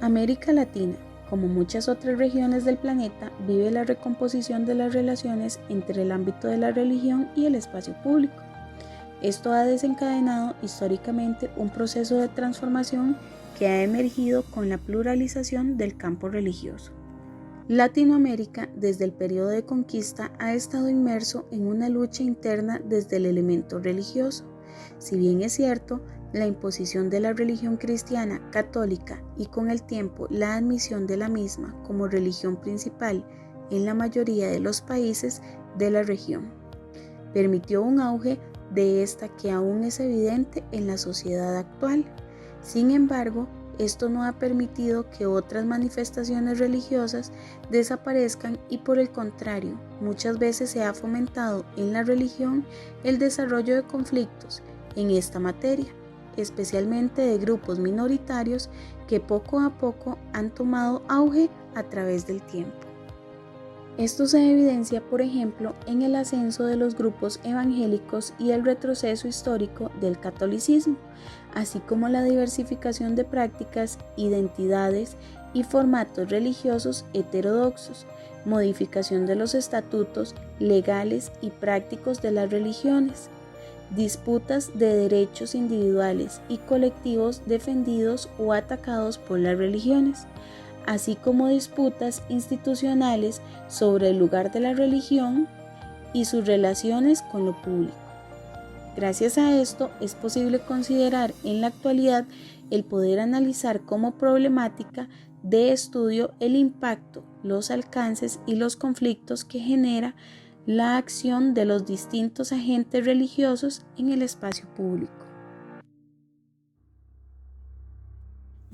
América Latina, como muchas otras regiones del planeta, vive la recomposición de las relaciones entre el ámbito de la religión y el espacio público. Esto ha desencadenado históricamente un proceso de transformación que ha emergido con la pluralización del campo religioso. Latinoamérica, desde el periodo de conquista, ha estado inmerso en una lucha interna desde el elemento religioso. Si bien es cierto, la imposición de la religión cristiana católica y con el tiempo la admisión de la misma como religión principal en la mayoría de los países de la región, permitió un auge de esta que aún es evidente en la sociedad actual. Sin embargo, esto no ha permitido que otras manifestaciones religiosas desaparezcan y por el contrario, muchas veces se ha fomentado en la religión el desarrollo de conflictos en esta materia, especialmente de grupos minoritarios que poco a poco han tomado auge a través del tiempo. Esto se evidencia, por ejemplo, en el ascenso de los grupos evangélicos y el retroceso histórico del catolicismo, así como la diversificación de prácticas, identidades y formatos religiosos heterodoxos, modificación de los estatutos legales y prácticos de las religiones, disputas de derechos individuales y colectivos defendidos o atacados por las religiones, así como disputas institucionales sobre el lugar de la religión y sus relaciones con lo público. Gracias a esto es posible considerar en la actualidad el poder analizar como problemática de estudio el impacto, los alcances y los conflictos que genera la acción de los distintos agentes religiosos en el espacio público.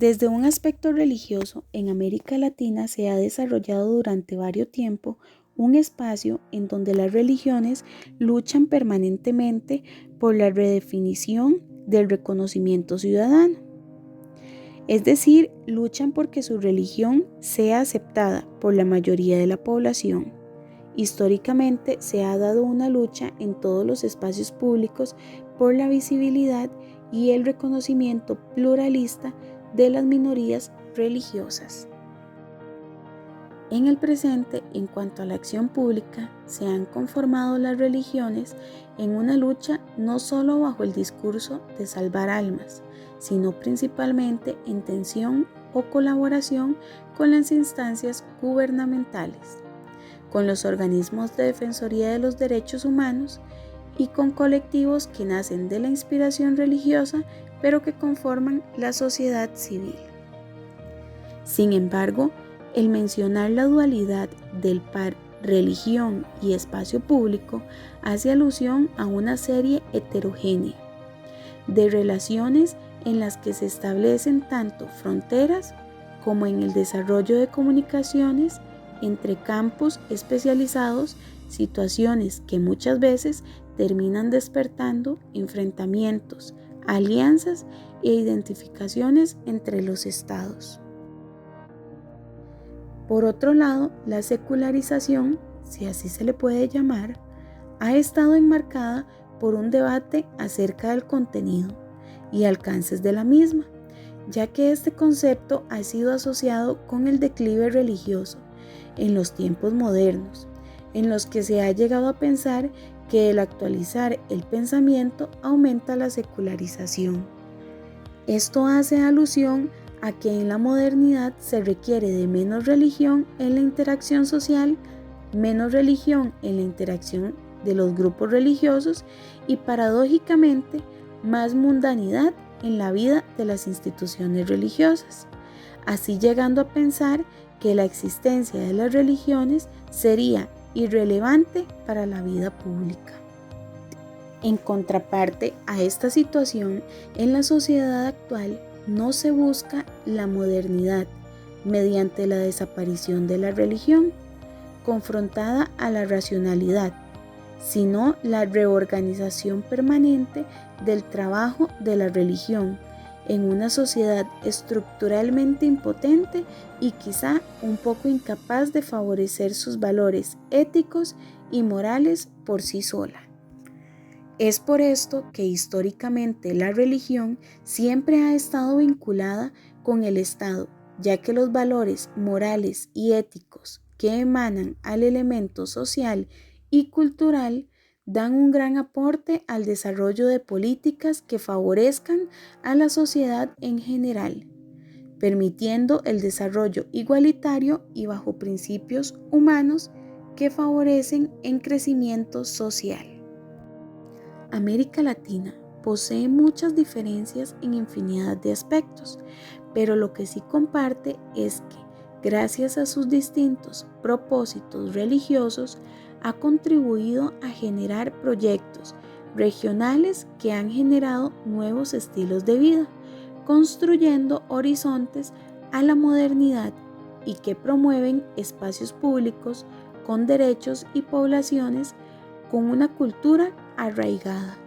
Desde un aspecto religioso, en América Latina se ha desarrollado durante varios tiempo un espacio en donde las religiones luchan permanentemente por la redefinición del reconocimiento ciudadano. Es decir, luchan porque su religión sea aceptada por la mayoría de la población. Históricamente se ha dado una lucha en todos los espacios públicos por la visibilidad y el reconocimiento pluralista de las minorías religiosas. En el presente, en cuanto a la acción pública, se han conformado las religiones en una lucha no solo bajo el discurso de salvar almas, sino principalmente en tensión o colaboración con las instancias gubernamentales, con los organismos de defensoría de los derechos humanos y con colectivos que nacen de la inspiración religiosa pero que conforman la sociedad civil. Sin embargo, el mencionar la dualidad del par religión y espacio público hace alusión a una serie heterogénea de relaciones en las que se establecen tanto fronteras como en el desarrollo de comunicaciones entre campos especializados, situaciones que muchas veces terminan despertando enfrentamientos, alianzas e identificaciones entre los estados. Por otro lado, la secularización, si así se le puede llamar, ha estado enmarcada por un debate acerca del contenido y alcances de la misma, ya que este concepto ha sido asociado con el declive religioso en los tiempos modernos, en los que se ha llegado a pensar que el actualizar el pensamiento aumenta la secularización. Esto hace alusión a que en la modernidad se requiere de menos religión en la interacción social, menos religión en la interacción de los grupos religiosos y paradójicamente más mundanidad en la vida de las instituciones religiosas, así llegando a pensar que la existencia de las religiones sería irrelevante para la vida pública. En contraparte a esta situación, en la sociedad actual no se busca la modernidad mediante la desaparición de la religión, confrontada a la racionalidad, sino la reorganización permanente del trabajo de la religión en una sociedad estructuralmente impotente y quizá un poco incapaz de favorecer sus valores éticos y morales por sí sola. Es por esto que históricamente la religión siempre ha estado vinculada con el Estado ya que los valores morales y éticos que emanan al elemento social y cultural dan un gran aporte al desarrollo de políticas que favorezcan a la sociedad en general, permitiendo el desarrollo igualitario y bajo principios humanos que favorecen el crecimiento social. América Latina posee muchas diferencias en infinidad de aspectos, pero lo que sí comparte es que, gracias a sus distintos propósitos religiosos, ha contribuido a generar proyectos regionales que han generado nuevos estilos de vida, construyendo horizontes a la modernidad y que promueven espacios públicos con derechos y poblaciones con una cultura arraigada.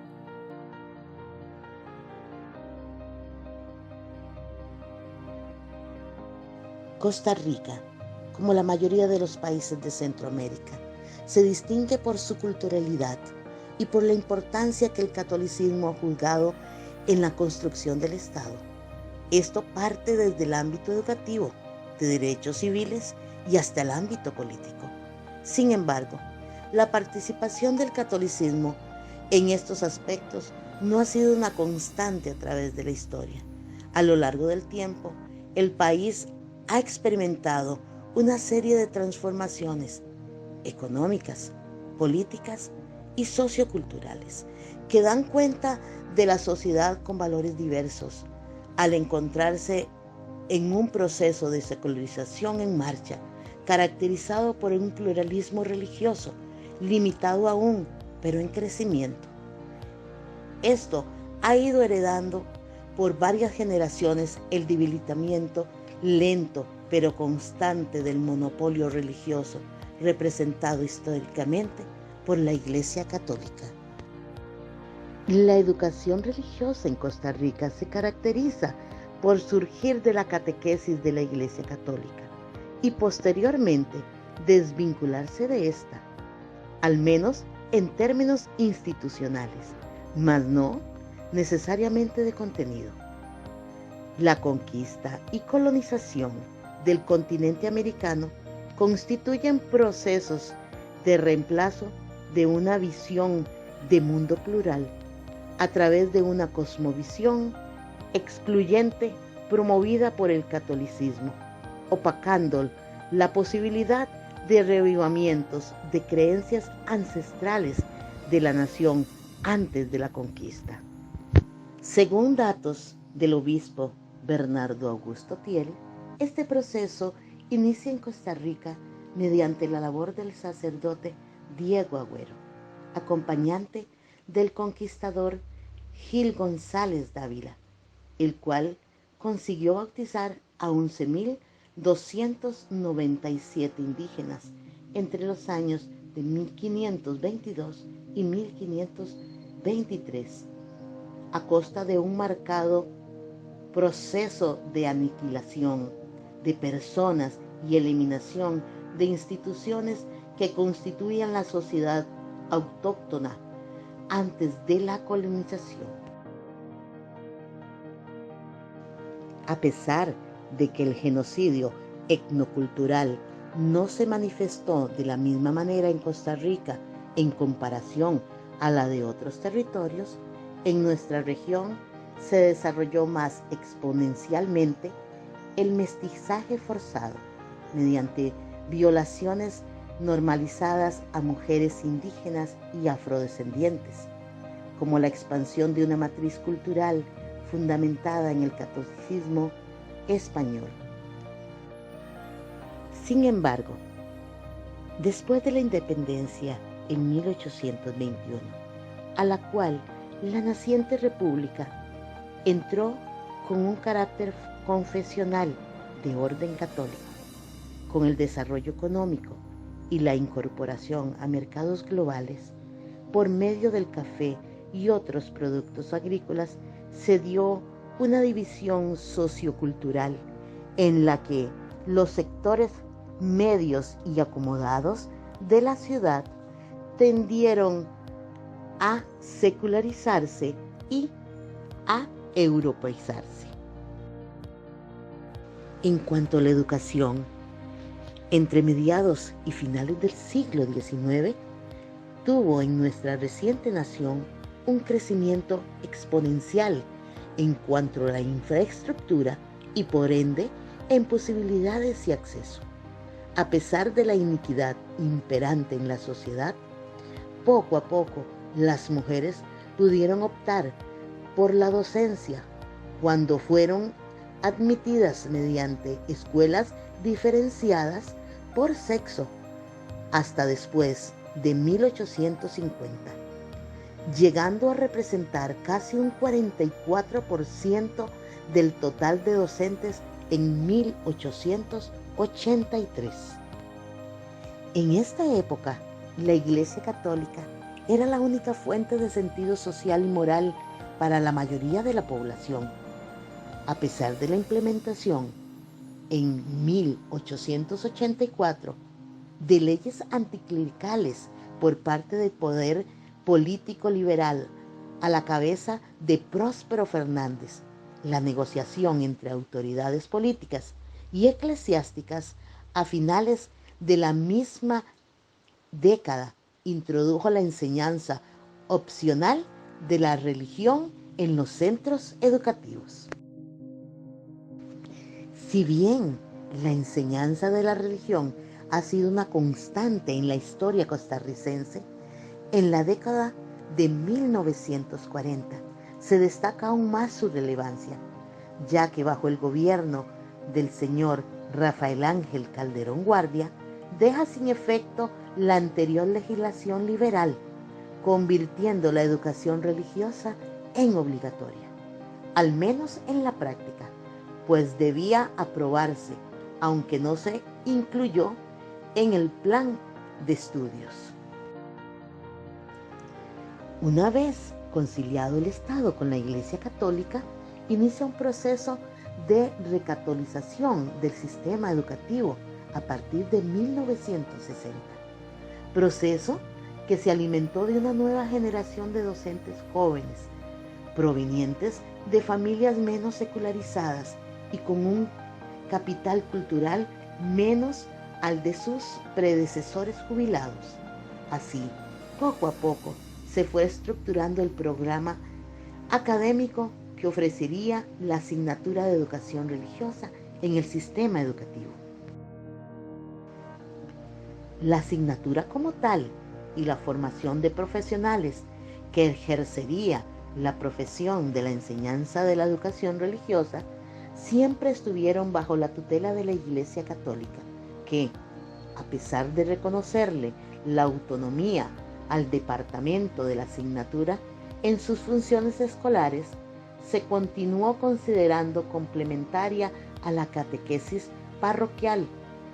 Costa Rica, como la mayoría de los países de Centroamérica, se distingue por su culturalidad y por la importancia que el catolicismo ha jugado en la construcción del Estado. Esto parte desde el ámbito educativo, de derechos civiles y hasta el ámbito político. Sin embargo, la participación del catolicismo en estos aspectos no ha sido una constante a través de la historia. A lo largo del tiempo, el país ha experimentado una serie de transformaciones económicas, políticas y socioculturales que dan cuenta de la sociedad con valores diversos al encontrarse en un proceso de secularización en marcha, caracterizado por un pluralismo religioso, limitado aún, pero en crecimiento. Esto ha ido heredando por varias generaciones el debilitamiento lento pero constante del monopolio religioso representado históricamente por la Iglesia Católica. La educación religiosa en Costa Rica se caracteriza por surgir de la catequesis de la Iglesia Católica y posteriormente desvincularse de esta, al menos en términos institucionales, mas no necesariamente de contenido. La conquista y colonización del continente americano constituyen procesos de reemplazo de una visión de mundo plural a través de una cosmovisión excluyente promovida por el catolicismo, opacando la posibilidad de reavivamientos de creencias ancestrales de la nación antes de la conquista. Según datos del obispo Bernardo Augusto Thiel, este proceso inicia en Costa Rica mediante la labor del sacerdote Diego Agüero, acompañante del conquistador Gil González Dávila, el cual consiguió bautizar a 11.297 indígenas entre los años de 1522 y 1523, a costa de un marcado proceso de aniquilación de personas y eliminación de instituciones que constituían la sociedad autóctona antes de la colonización. A pesar de que el genocidio etnocultural no se manifestó de la misma manera en Costa Rica en comparación a la de otros territorios, en nuestra región se desarrolló más exponencialmente el mestizaje forzado mediante violaciones normalizadas a mujeres indígenas y afrodescendientes, como la expansión de una matriz cultural fundamentada en el catolicismo español. Sin embargo, después de la independencia en 1821, a la cual la naciente república entró con un carácter confesional de orden católico, con el desarrollo económico y la incorporación a mercados globales por medio del café y otros productos agrícolas, se dio una división sociocultural en la que los sectores medios y acomodados de la ciudad tendieron a secularizarse y a europeizarse. En cuanto a la educación, entre mediados y finales del siglo XIX, tuvo en nuestra reciente nación un crecimiento exponencial en cuanto a la infraestructura y por ende en posibilidades y acceso. A pesar de la iniquidad imperante en la sociedad, poco a poco las mujeres pudieron optar por la docencia cuando fueron admitidas mediante escuelas diferenciadas por sexo hasta después de 1850, llegando a representar casi un 44% del total de docentes en 1883. En esta época, la Iglesia Católica era la única fuente de sentido social y moral para la mayoría de la población. A pesar de la implementación en 1884 de leyes anticlericales por parte del poder político liberal a la cabeza de Próspero Fernández, la negociación entre autoridades políticas y eclesiásticas a finales de la misma década introdujo la enseñanza opcional de la religión en los centros educativos. Si bien la enseñanza de la religión ha sido una constante en la historia costarricense, en la década de 1940 se destaca aún más su relevancia, ya que bajo el gobierno del señor Rafael Ángel Calderón Guardia, deja sin efecto la anterior legislación liberal, convirtiendo la educación religiosa en obligatoria, al menos en la práctica, pues debía aprobarse, aunque no se incluyó en el plan de estudios. Una vez conciliado el Estado con la Iglesia Católica, inicia un proceso de recatolización del sistema educativo a partir de 1960, proceso que se alimentó de una nueva generación de docentes jóvenes, provenientes de familias menos secularizadas y con un capital cultural menos al de sus predecesores jubilados. Así, poco a poco, se fue estructurando el programa académico que ofrecería la asignatura de educación religiosa en el sistema educativo. La asignatura como tal y la formación de profesionales que ejercería la profesión de la enseñanza de la educación religiosa siempre estuvieron bajo la tutela de la Iglesia Católica, que, a pesar de reconocerle la autonomía al departamento de la asignatura en sus funciones escolares, se continuó considerando complementaria a la catequesis parroquial,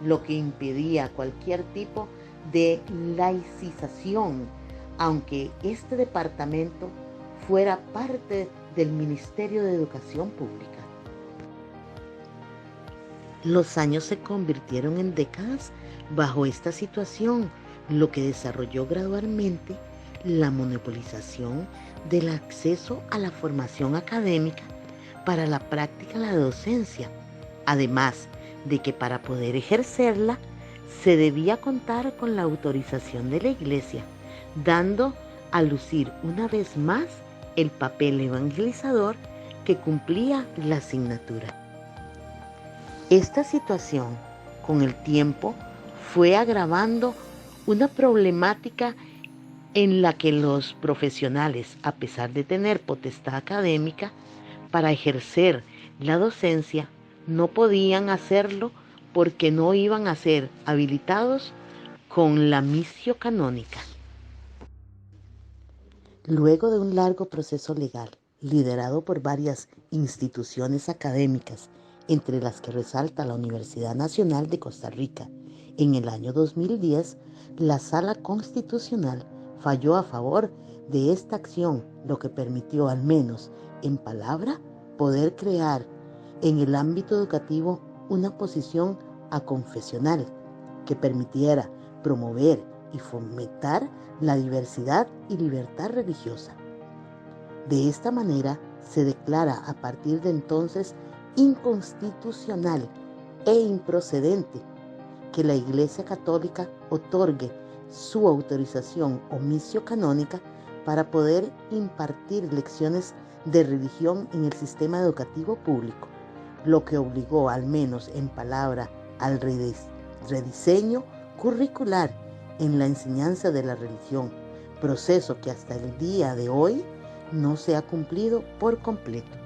lo que impedía cualquier tipo de laicización, aunque este departamento fuera parte del Ministerio de Educación Pública. Los años se convirtieron en décadas bajo esta situación, lo que desarrolló gradualmente la monopolización del acceso a la formación académica para la práctica de la docencia, además de que para poder ejercerla se debía contar con la autorización de la Iglesia, dando a lucir una vez más el papel evangelizador que cumplía la asignatura. Esta situación, con el tiempo, fue agravando una problemática en la que los profesionales, a pesar de tener potestad académica para ejercer la docencia, no podían hacerlo porque no iban a ser habilitados con la missio canónica. Luego de un largo proceso legal, liderado por varias instituciones académicas, entre las que resalta la Universidad Nacional de Costa Rica, en el año 2010, la Sala Constitucional falló a favor de esta acción, lo que permitió, al menos en palabra, poder crear en el ámbito educativo una posición aconfesional que permitiera promover y fomentar la diversidad y libertad religiosa. De esta manera se declara a partir de entonces inconstitucional e improcedente que la Iglesia Católica otorgue su autorización o misio canónica para poder impartir lecciones de religión en el sistema educativo público, lo que obligó, al menos en palabra, al rediseño curricular en la enseñanza de la religión, proceso que hasta el día de hoy no se ha cumplido por completo.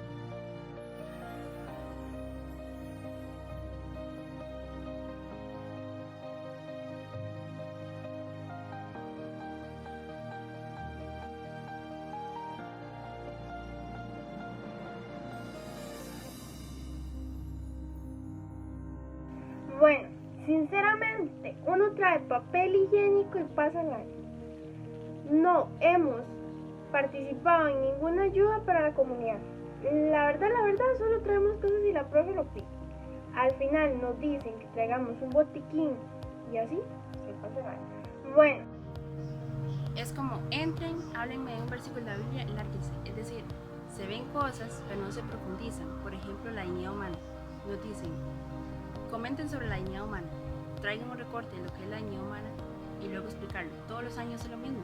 Bueno, sinceramente, uno trae papel higiénico y pasa el año. No hemos participado en ninguna ayuda para la comunidad. La verdad, solo traemos cosas y la profe lo pide. Al final nos dicen que traigamos un botiquín y así se pasa el año. Bueno. Es como entren, háblenme de un versículo de la Biblia, lárguense. Es decir, se ven cosas, pero no se profundizan. Por ejemplo, la dignidad humana. Nos dicen, comenten sobre la dignidad humana, traigan un recorte de lo que es la dignidad humana y luego explicarlo. Todos los años es lo mismo.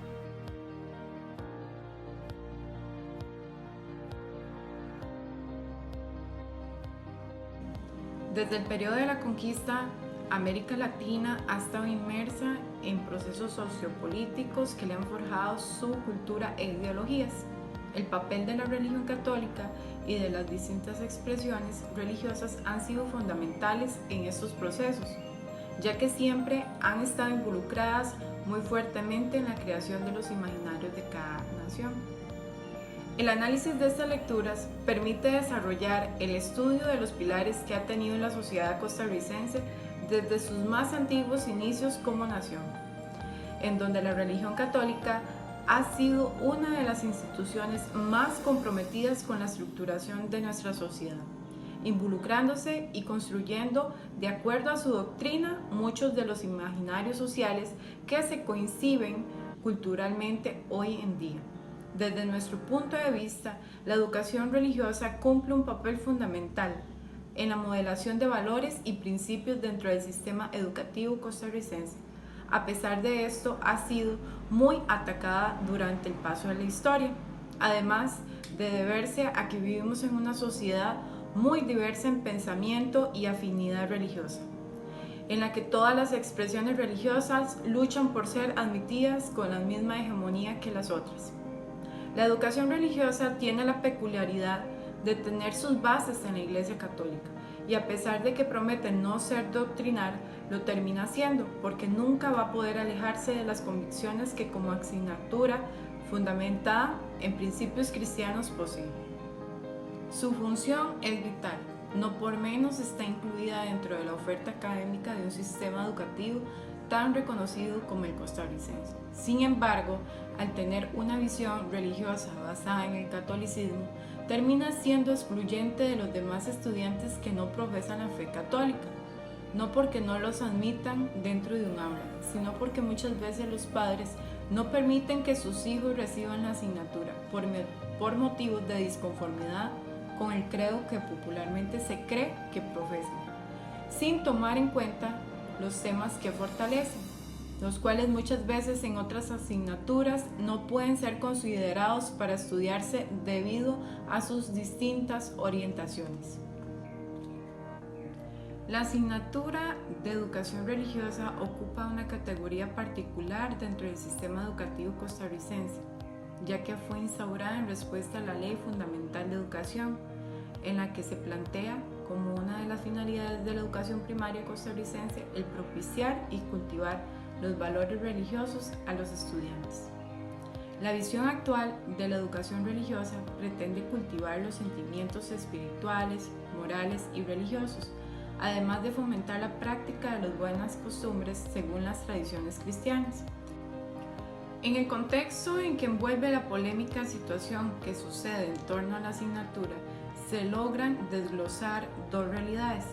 Desde el periodo de la conquista, América Latina ha estado inmersa en procesos sociopolíticos que le han forjado su cultura e ideologías. El papel de la religión católica y de las distintas expresiones religiosas han sido fundamentales en estos procesos, ya que siempre han estado involucradas muy fuertemente en la creación de los imaginarios de cada nación. El análisis de estas lecturas permite desarrollar el estudio de los pilares que ha tenido la sociedad costarricense desde sus más antiguos inicios como nación, en donde la religión católica ha sido una de las instituciones más comprometidas con la estructuración de nuestra sociedad, involucrándose y construyendo, de acuerdo a su doctrina, muchos de los imaginarios sociales que se conciben culturalmente hoy en día. Desde nuestro punto de vista, la educación religiosa cumple un papel fundamental en la modelación de valores y principios dentro del sistema educativo costarricense. A pesar de esto, ha sido muy atacada durante el paso de la historia, además de deberse a que vivimos en una sociedad muy diversa en pensamiento y afinidad religiosa, en la que todas las expresiones religiosas luchan por ser admitidas con la misma hegemonía que las otras. La educación religiosa tiene la peculiaridad de tener sus bases en la Iglesia Católica y a pesar de que promete no ser doctrinal, lo termina siendo porque nunca va a poder alejarse de las convicciones que como asignatura fundamentada en principios cristianos posee. Su función es vital, no por menos está incluida dentro de la oferta académica de un sistema educativo tan reconocido como el costarricense. Sin embargo, al tener una visión religiosa basada en el catolicismo, termina siendo excluyente de los demás estudiantes que no profesan la fe católica, no porque no los admitan dentro de un aula, sino porque muchas veces los padres no permiten que sus hijos reciban la asignatura por motivos de disconformidad con el credo que popularmente se cree que profesan, sin tomar en cuenta los temas que fortalecen, los cuales muchas veces en otras asignaturas no pueden ser considerados para estudiarse debido a sus distintas orientaciones. La asignatura de educación religiosa ocupa una categoría particular dentro del sistema educativo costarricense, ya que fue instaurada en respuesta a la Ley Fundamental de Educación, en la que se plantea como una de las finalidades de la educación primaria costarricense el propiciar y cultivar los valores religiosos a los estudiantes. La visión actual de la educación religiosa pretende cultivar los sentimientos espirituales, morales y religiosos, además de fomentar la práctica de las buenas costumbres según las tradiciones cristianas. En el contexto en que envuelve la polémica situación que sucede en torno a la asignatura, se logran desglosar dos realidades.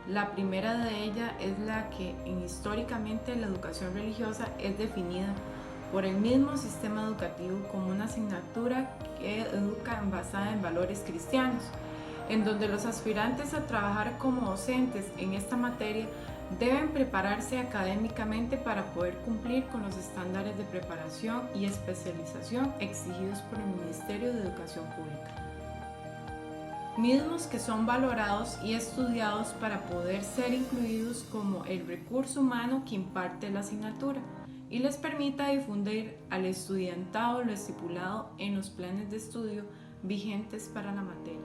La primera de ellas es la que históricamente la educación religiosa es definida por el mismo sistema educativo como una asignatura que educa basada en valores cristianos, en donde los aspirantes a trabajar como docentes en esta materia deben prepararse académicamente para poder cumplir con los estándares de preparación y especialización exigidos por el Ministerio de Educación Pública, mismos que son valorados y estudiados para poder ser incluidos como el recurso humano que imparte la asignatura y les permita difundir al estudiantado lo estipulado en los planes de estudio vigentes para la materia.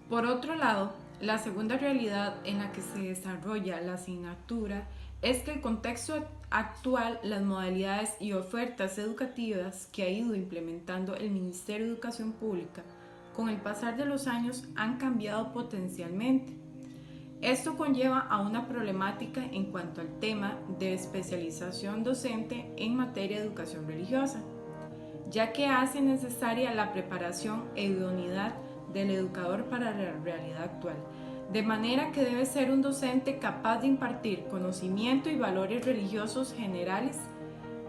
Por otro lado, la segunda realidad en la que se desarrolla la asignatura es que el contexto actual, las modalidades y ofertas educativas que ha ido implementando el Ministerio de Educación Pública con el pasar de los años han cambiado potencialmente. Esto conlleva a una problemática en cuanto al tema de especialización docente en materia de educación religiosa, ya que hace necesaria la preparación e idoneidad del educador para la realidad actual, de manera que debe ser un docente capaz de impartir conocimiento y valores religiosos generales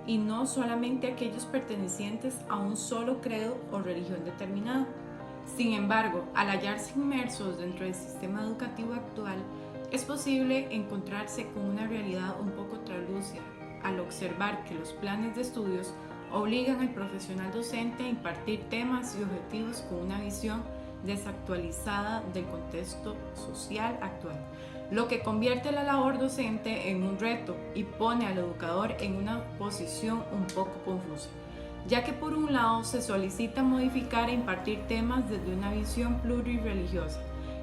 y no solamente aquellos pertenecientes a un solo credo o religión determinada. Sin embargo, al hallarse inmersos dentro del sistema educativo actual, es posible encontrarse con una realidad un poco traslúcida al observar que los planes de estudios obligan al profesional docente a impartir temas y objetivos con una visión desactualizada del contexto social actual, lo que convierte la labor docente en un reto y pone al educador en una posición un poco confusa, ya que por un lado se solicita modificar e impartir temas desde una visión plurirreligiosa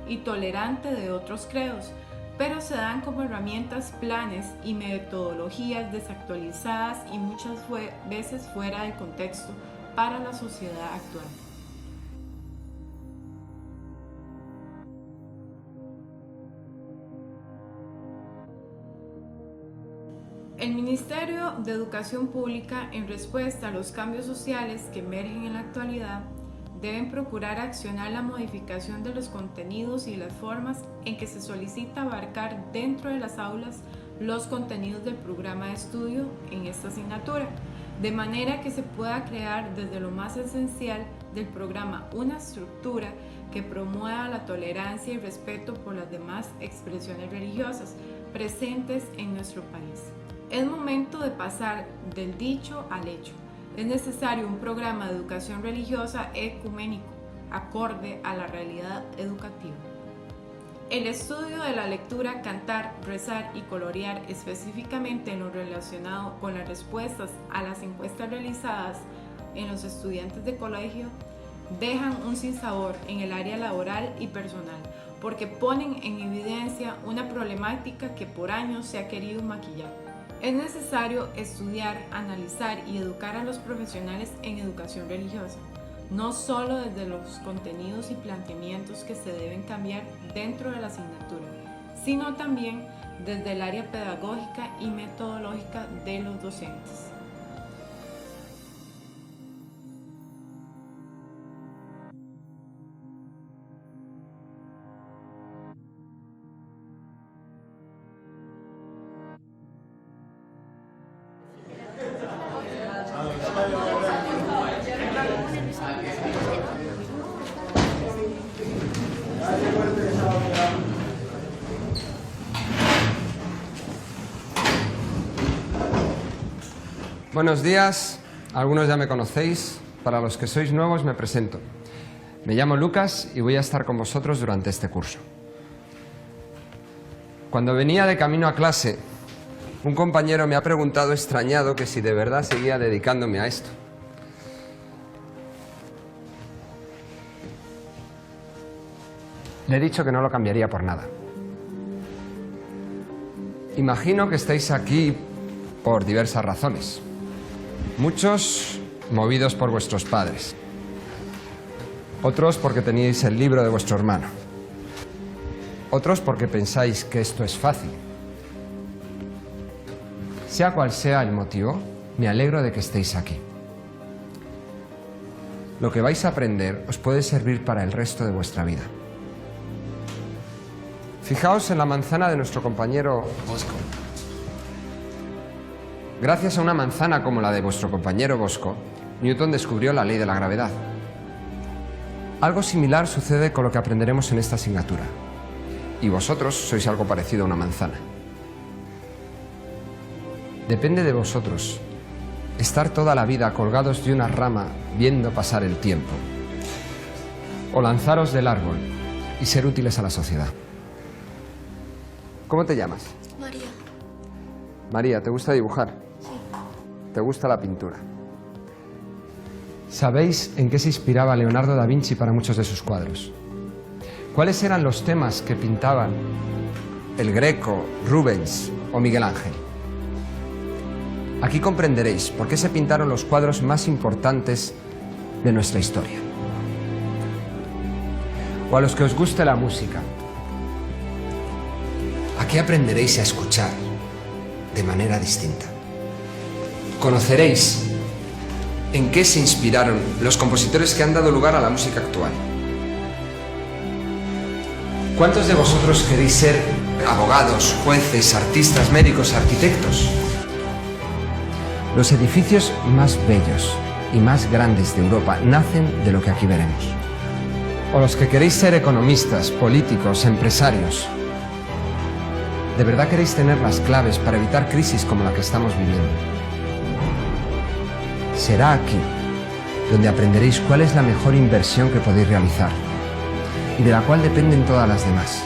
y tolerante de otros credos, pero se dan como herramientas planes y metodologías desactualizadas y muchas veces fuera del contexto para la sociedad actual. El Ministerio de Educación Pública, en respuesta a los cambios sociales que emergen en la actualidad, deben procurar accionar la modificación de los contenidos y las formas en que se solicita abarcar dentro de las aulas los contenidos del programa de estudio en esta asignatura, de manera que se pueda crear desde lo más esencial del programa una estructura que promueva la tolerancia y respeto por las demás expresiones religiosas presentes en nuestro país. Es momento de pasar del dicho al hecho. Es necesario un programa de educación religiosa ecuménico, acorde a la realidad educativa. El estudio de la lectura, cantar, rezar y colorear, específicamente en lo relacionado con las respuestas a las encuestas realizadas en los estudiantes de colegio, dejan un sinsabor en el área laboral y personal, porque ponen en evidencia una problemática que por años se ha querido maquillar. Es necesario estudiar, analizar y educar a los profesionales en educación religiosa, no solo desde los contenidos y planteamientos que se deben cambiar dentro de la asignatura, sino también desde el área pedagógica y metodológica de los docentes. Buenos días, algunos ya me conocéis, para los que sois nuevos me presento. Me llamo Lucas y voy a estar con vosotros durante este curso. Cuando venía de camino a clase, un compañero me ha preguntado extrañado que si de verdad seguía dedicándome a esto. Le he dicho que no lo cambiaría por nada. Imagino que estáis aquí por diversas razones. Muchos movidos por vuestros padres. Otros porque teníais el libro de vuestro hermano. Otros porque pensáis que esto es fácil. Sea cual sea el motivo, me alegro de que estéis aquí. Lo que vais a aprender os puede servir para el resto de vuestra vida. Fijaos en la manzana de nuestro compañero Bosco. Gracias a una manzana como la de vuestro compañero Bosco, Newton descubrió la ley de la gravedad. Algo similar sucede con lo que aprenderemos en esta asignatura. Y vosotros sois algo parecido a una manzana. Depende de vosotros estar toda la vida colgados de una rama viendo pasar el tiempo, o lanzaros del árbol y ser útiles a la sociedad. ¿Cómo te llamas? María. María, ¿te gusta dibujar? Sí. ¿Te gusta la pintura? ¿Sabéis en qué se inspiraba Leonardo da Vinci para muchos de sus cuadros? ¿Cuáles eran los temas que pintaban el Greco, Rubens o Miguel Ángel? Aquí comprenderéis por qué se pintaron los cuadros más importantes de nuestra historia. O a los que os guste la música, aquí aprenderéis a escuchar de manera distinta. Conoceréis en qué se inspiraron los compositores que han dado lugar a la música actual. ¿Cuántos de vosotros queréis ser abogados, jueces, artistas, médicos, arquitectos? Los edificios más bellos y más grandes de Europa nacen de lo que aquí veremos. O los que queréis ser economistas, políticos, empresarios. ¿De verdad queréis tener las claves para evitar crisis como la que estamos viviendo? Será aquí donde aprenderéis cuál es la mejor inversión que podéis realizar y de la cual dependen todas las demás.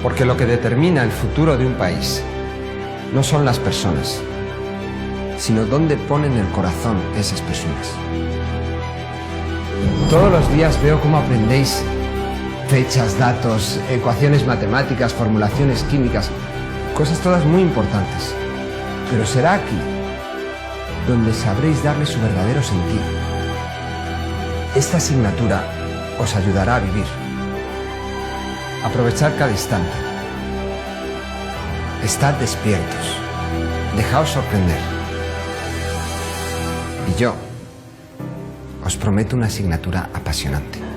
Porque lo que determina el futuro de un país no son las personas, sino dónde ponen el corazón esas personas. Todos los días veo cómo aprendéis fechas, datos, ecuaciones matemáticas, formulaciones químicas, cosas todas muy importantes. Pero será aquí donde sabréis darle su verdadero sentido. Esta asignatura os ayudará a vivir. Aprovechad cada instante. Estad despiertos. Dejaos sorprender. Y yo os prometo una asignatura apasionante.